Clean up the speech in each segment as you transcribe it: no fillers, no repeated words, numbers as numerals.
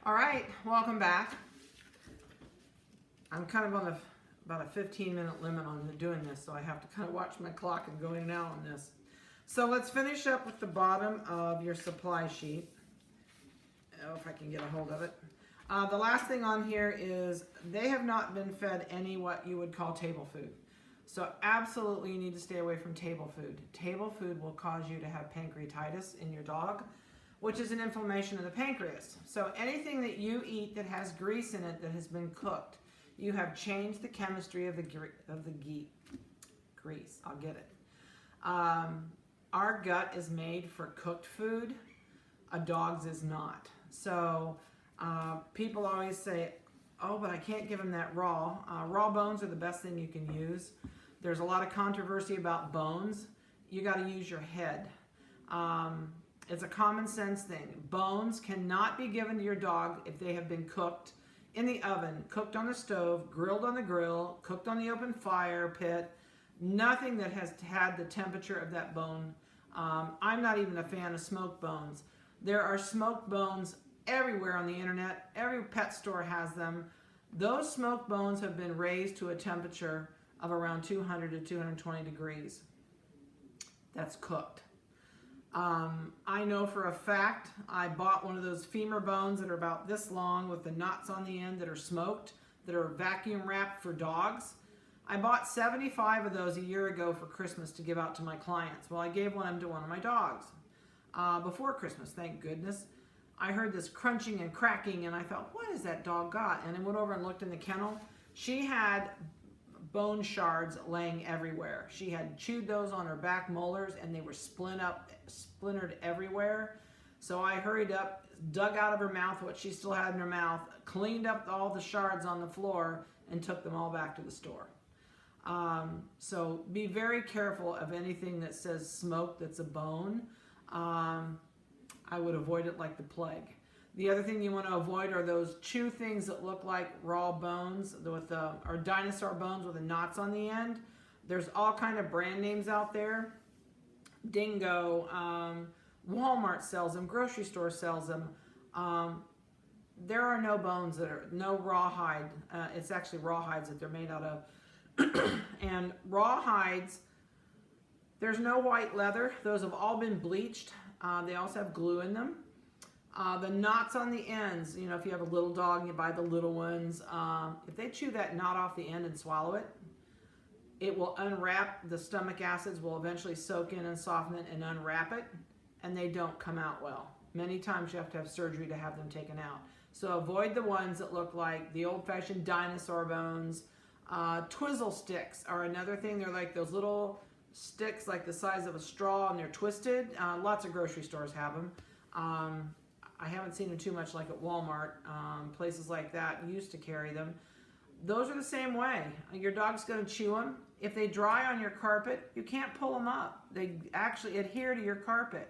All right, welcome back. I'm kind of on about a 15-minute limit on doing this, so I have to kind of watch my clock and go in and out on this. So let's finish up with the bottom of your supply sheet. Oh, if I can get a hold of it. The last thing on here is they have not been fed any what you would call table food. So absolutely you need to stay away from table food. Table food will cause you to have pancreatitis in your dog, which is an inflammation of the pancreas. So anything that you eat that has grease in it that has been cooked, you have changed the chemistry of the grease. I'll get it. Our gut is made for cooked food. A dog's is not. So people always say, oh, but I can't give them that raw. Raw bones are the best thing you can use. There's a lot of controversy about bones. You got to use your head. It's a common sense thing. Bones cannot be given to your dog if they have been cooked in the oven, cooked on the stove, grilled on the grill, cooked on the open fire pit. Nothing that has had the temperature of that bone. I'm not even a fan of smoked bones. There are smoked bones everywhere on the internet. Every pet store has them. Those smoked bones have been raised to a temperature of around 200 to 220 degrees. That's cooked. I know for a fact I bought one of those femur bones that are about this long with the knots on the end that are smoked, that are vacuum wrapped for dogs. I bought 75 of those a year ago for Christmas to give out to my clients. Well, I gave one to one of my dogs before Christmas, thank goodness. I heard this crunching and cracking and I thought, what has that dog got? And I went over and looked in the kennel. She had bone shards laying everywhere. She had chewed those on her back molars and they were splintered everywhere. So I hurried up, dug out of her mouth what she still had in her mouth, cleaned up all the shards on the floor and took them all back to the store. So be very careful of anything that says smoked that's a bone. I would avoid it like the plague. The other thing you want to avoid are those chew things that look like raw bones or dinosaur bones with the knots on the end. There's all kind of brand names out there. Dingo, Walmart sells them, grocery store sells them. There are no bones that are, no rawhide. It's actually rawhides that they're made out of. And rawhides, there's no white leather. Those have all been bleached. They also have glue in them. The knots on the ends, you know, if you have a little dog and you buy the little ones, if they chew that knot off the end and swallow it, it will unwrap. The stomach acids will eventually soak in and soften it and unwrap it, and they don't come out well. Many times you have to have surgery to have them taken out. So avoid the ones that look like the old-fashioned dinosaur bones. Twizzle sticks are another thing. They're like those little sticks like the size of a straw and they're twisted. Lots of grocery stores have them. I haven't seen them too much like at Walmart. Places like that used to carry them. Those are the same way. Your dog's going to chew them. If they dry on your carpet, you can't pull them up. They actually adhere to your carpet.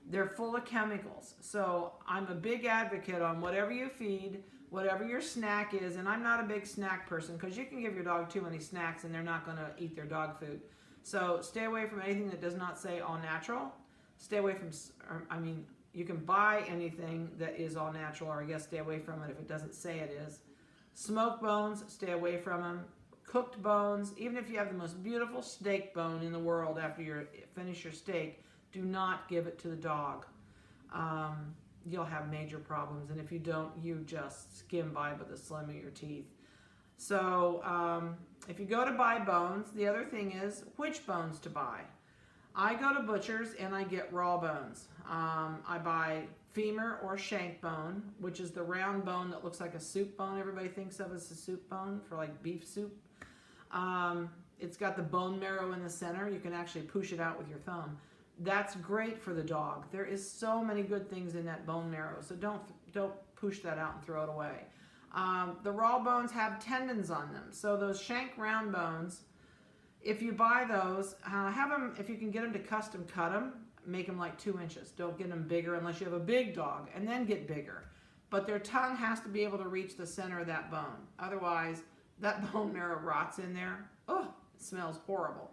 They're full of chemicals. So I'm a big advocate on whatever you feed, whatever your snack is, and I'm not a big snack person because you can give your dog too many snacks and they're not going to eat their dog food. So stay away from anything that does not say all natural. Stay away from, you can buy anything that is all natural, or I guess stay away from it if it doesn't say it is. Smoked bones, stay away from them. Cooked bones, even if you have the most beautiful steak bone in the world after you finish your steak, do not give it to the dog. You'll have major problems, and if you don't, you just skim by with the slim of your teeth. So if you go to buy bones, the other thing is which bones to buy. I go to butchers and I get raw bones. I buy femur or shank bone, which is the round bone that looks like a soup bone. Everybody thinks of as a soup bone for like beef soup. It's got the bone marrow in the center. You can actually push it out with your thumb. That's great for the dog. There is so many good things in that bone marrow, so don't push that out and throw it away. The raw bones have tendons on them, so those shank round bones, if you buy those, have them, if you can get them to custom cut them, make them like 2 inches. Don't get them bigger unless you have a big dog, and then get bigger. But their tongue has to be able to reach the center of that bone. Otherwise, that bone marrow rots in there. Oh, it smells horrible.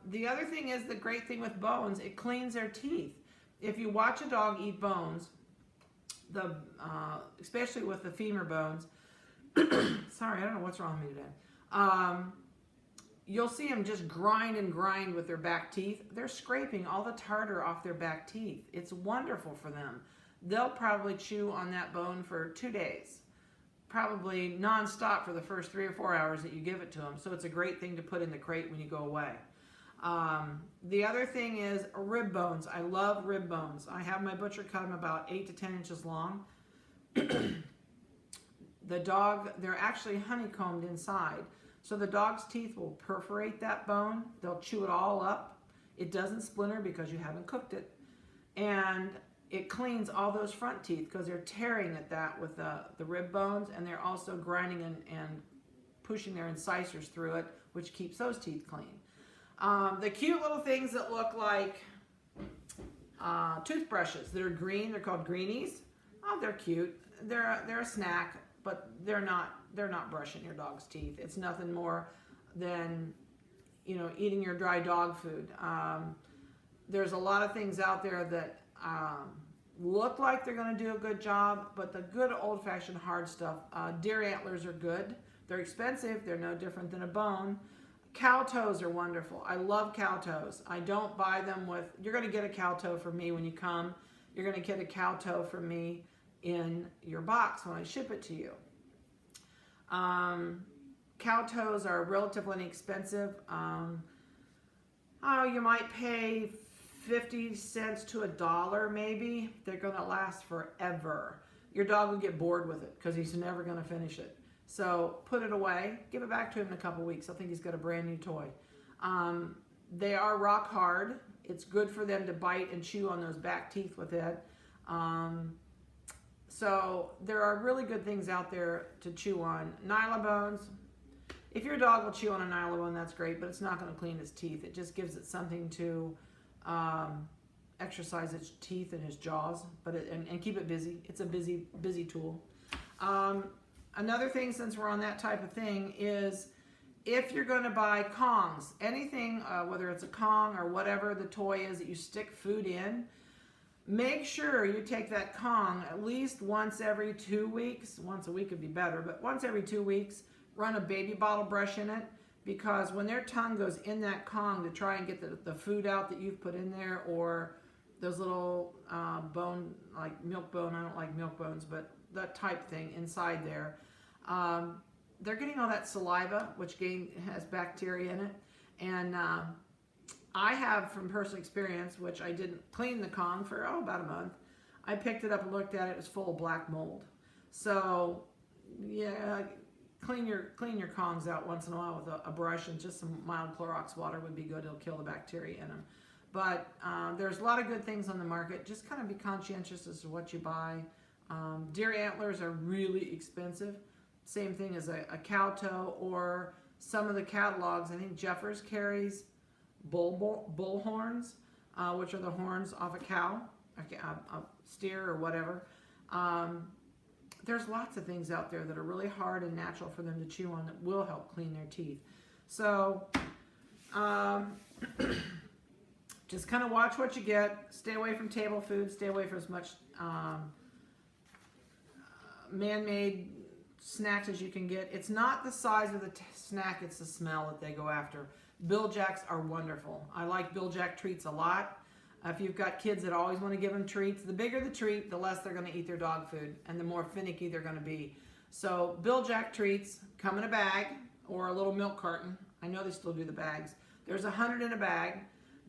The other thing is, the great thing with bones, it cleans their teeth. If you watch a dog eat bones, especially with the femur bones. Sorry, I don't know what's wrong with me today. You'll see them just grind and grind with their back teeth. They're scraping all the tartar off their back teeth. It's wonderful for them. They'll probably chew on that bone for 2 days, probably non-stop for the first 3 or 4 hours that you give it to them. So it's a great thing to put in the crate when you go away. The other thing is rib bones. I love rib bones. I have my butcher cut them about 8 to 10 inches long. The dog, they're actually honeycombed inside. So the dog's teeth will perforate that bone. They'll chew it all up. It doesn't splinter because you haven't cooked it. And it cleans all those front teeth because they're tearing at that with the rib bones, and they're also grinding and pushing their incisors through it, which keeps those teeth clean. The cute little things that look like toothbrushes that are green, they're called greenies. Oh, they're cute. They're a snack, but they're not brushing your dog's teeth. It's nothing more than, eating your dry dog food. There's a lot of things out there that look like they're going to do a good job, but the good old-fashioned hard stuff, deer antlers are good. They're expensive. They're no different than a bone. Cow toes are wonderful. I love cow toes. I don't buy them with, you're going to get a cow toe from me when you come. You're going to get a cow toe from me in your box when I ship it to you. Cow toes are relatively inexpensive. You might pay 50 cents to $1 maybe. They're going to last forever. Your dog will get bored with it because he's never going to finish it. So put it away. Give it back to him in a couple weeks. I think he's got a brand new toy. They are rock hard. It's good for them to bite and chew on those back teeth with it. So there are really good things out there to chew on. Nylabones. If your dog will chew on a nylabone, that's great, but it's not going to clean his teeth. It just gives it something to exercise its teeth and his jaws, and keep it busy. It's a busy tool. Another thing, since we're on that type of thing, is if you're going to buy Kongs, anything, whether it's a Kong or whatever the toy is that you stick food in, make sure you take that Kong at least once every 2 weeks. Once a week would be better, but once every 2 weeks, run a baby bottle brush in it, because when their tongue goes in that Kong to try and get the food out that you've put in there, or those little bone, like milk bone, I don't like milk bones, but that type thing inside there, they're getting all that saliva, which has bacteria in it. And I have, from personal experience, which I didn't clean the Kong for about a month, I picked it up and looked at it. It was full of black mold. So yeah, clean your Kongs out once in a while with a brush, and just some mild Clorox water would be good. It'll kill the bacteria in them. But there's a lot of good things on the market. Just kind of be conscientious as to what you buy. Deer antlers are really expensive. Same thing as a cow toe, or some of the catalogs. I think Jeffers carries bull horns, which are the horns off a cow, a steer or whatever. There's lots of things out there that are really hard and natural for them to chew on that will help clean their teeth. So just kind of watch what you get. Stay away from table food. Stay away from as much man-made snacks as you can get. It's not the size of the snack, it's the smell that they go after. Bill Jacks are wonderful. I like Bill Jack treats a lot. If you've got kids that always want to give them treats, the bigger the treat, the less they're going to eat their dog food, and the more finicky they're going to be. So Bill Jack treats come in a bag or a little milk carton. I know they still do the bags. There's 100 in a bag.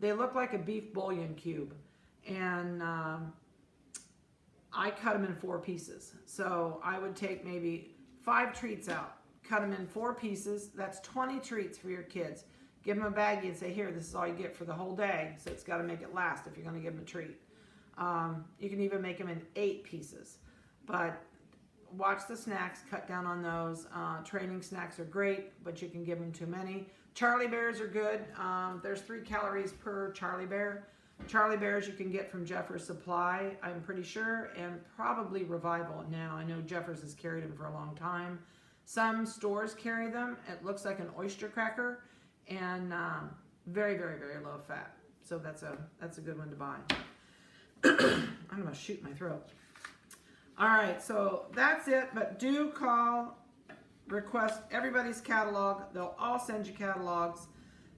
They look like a beef bouillon cube, and I cut them in 4 pieces. So I would take maybe 5 treats out, cut them in 4 pieces. That's 20 treats for your kids. Give them a baggie and say, here, this is all you get for the whole day. So it's got to make it last if you're going to give them a treat. You can even make them in 8 pieces. But watch the snacks, cut down on those. Training snacks are great, but you can give them too many. Charlie Bears are good. There's 3 calories per Charlie Bear. Charlie Bears you can get from Jeffers Supply, I'm pretty sure, and probably Revival now. I know Jeffers has carried them for a long time. Some stores carry them. It looks like an oyster cracker, and very, very, very low fat. So that's a good one to buy. I'm going to shoot my throat. All right, so that's it, but do call, request everybody's catalog. They'll all send you catalogs.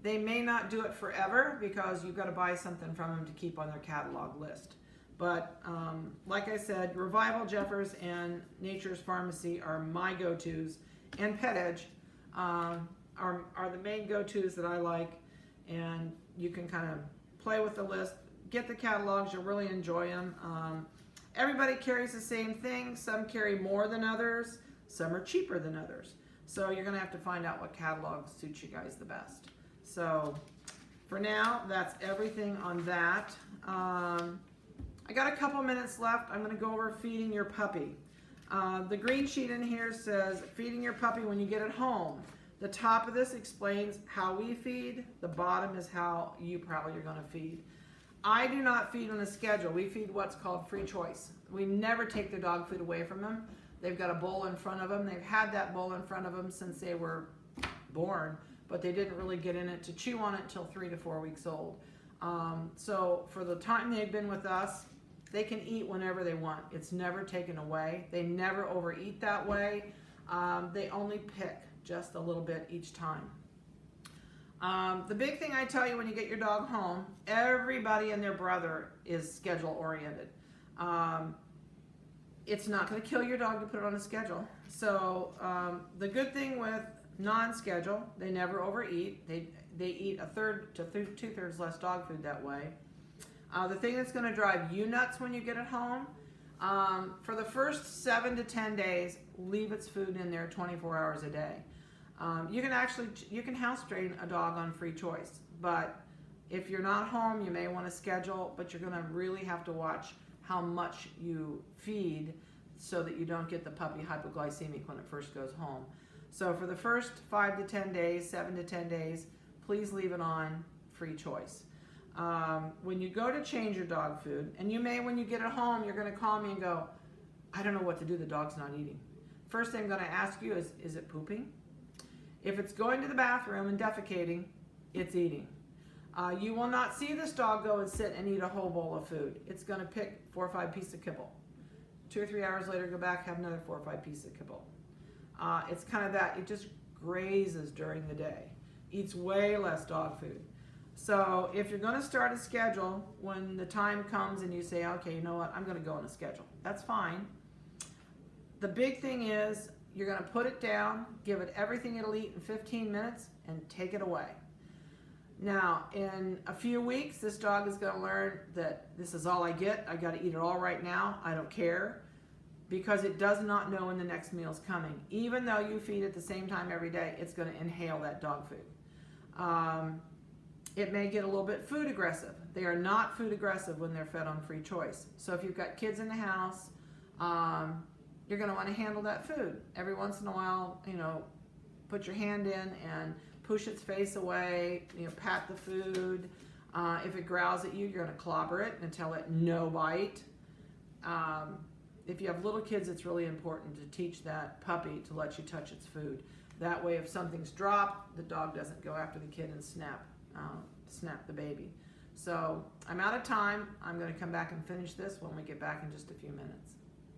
They may not do it forever because you've got to buy something from them to keep on their catalog list. But like I said, Revival, Jeffers, and Nature's Pharmacy are my go-tos, and Pet Edge are the main go-tos that I like. And you can kind of play with the list, get the catalogs, you'll really enjoy them. Everybody carries the same thing. Some carry more than others. Some are cheaper than others. So you're going to have to find out what catalog suits you guys the best. So for now, that's everything on that. I got a couple minutes left. I'm going to go over feeding your puppy. The green sheet in here says feeding your puppy when you get it home. The top of this explains how we feed. The bottom is how you probably are going to feed. I do not feed on a schedule. We feed what's called free choice. We never take their dog food away from them. They've got a bowl in front of them. They've had that bowl in front of them since they were born, but they didn't really get in it to chew on it until 3 to 4 weeks old. So for the time they've been with us, they can eat whenever they want. It's never taken away. They never overeat that way. They only pick just a little bit each time. The big thing I tell you when you get your dog home, everybody and their brother is schedule oriented. It's not going to kill your dog to put it on a schedule. So the good thing with non-schedule, they never overeat. They eat a third to two-thirds less dog food that way. The thing that's going to drive you nuts when you get it home, for the first 7 to 10 days, leave its food in there 24 hours a day. You can house train a dog on free choice, but if you're not home, you may want to schedule, but you're going to really have to watch how much you feed so that you don't get the puppy hypoglycemic when it first goes home. So for the first 5 to 10 days, 7 to 10 days, please leave it on free choice. When you go to change your dog food, and you may, when you get it home, you're going to call me and go, I don't know what to do, the dog's not eating. First thing I'm going to ask you is it pooping? If it's going to the bathroom and defecating, it's eating. You will not see this dog go and sit and eat a whole bowl of food. It's going to pick 4 or 5 pieces of kibble. 2 or 3 hours later, go back, have another 4 or 5 pieces of kibble. It's kind of that. It just grazes during the day. Eats way less dog food. So if you're going to start a schedule, when the time comes and you say, okay, you know what, I'm going to go on a schedule. That's fine. The big thing is you're going to put it down, give it everything it'll eat in 15 minutes, and take it away. Now, in a few weeks, this dog is going to learn that this is all I get. I got to eat it all right now. I don't care, because it does not know when the next meal is coming. Even though you feed at the same time every day, it's going to inhale that dog food. It may get a little bit food aggressive. They are not food aggressive when they're fed on free choice. So if you've got kids in the house, you're going to want to handle that food. Every once in a while, put your hand in and push its face away, pat the food. If it growls at you, you're going to clobber it and tell it no bite. If you have little kids, it's really important to teach that puppy to let you touch its food. That way, if something's dropped, the dog doesn't go after the kid and snap the baby. So I'm out of time. I'm going to come back and finish this when we get back in just a few minutes.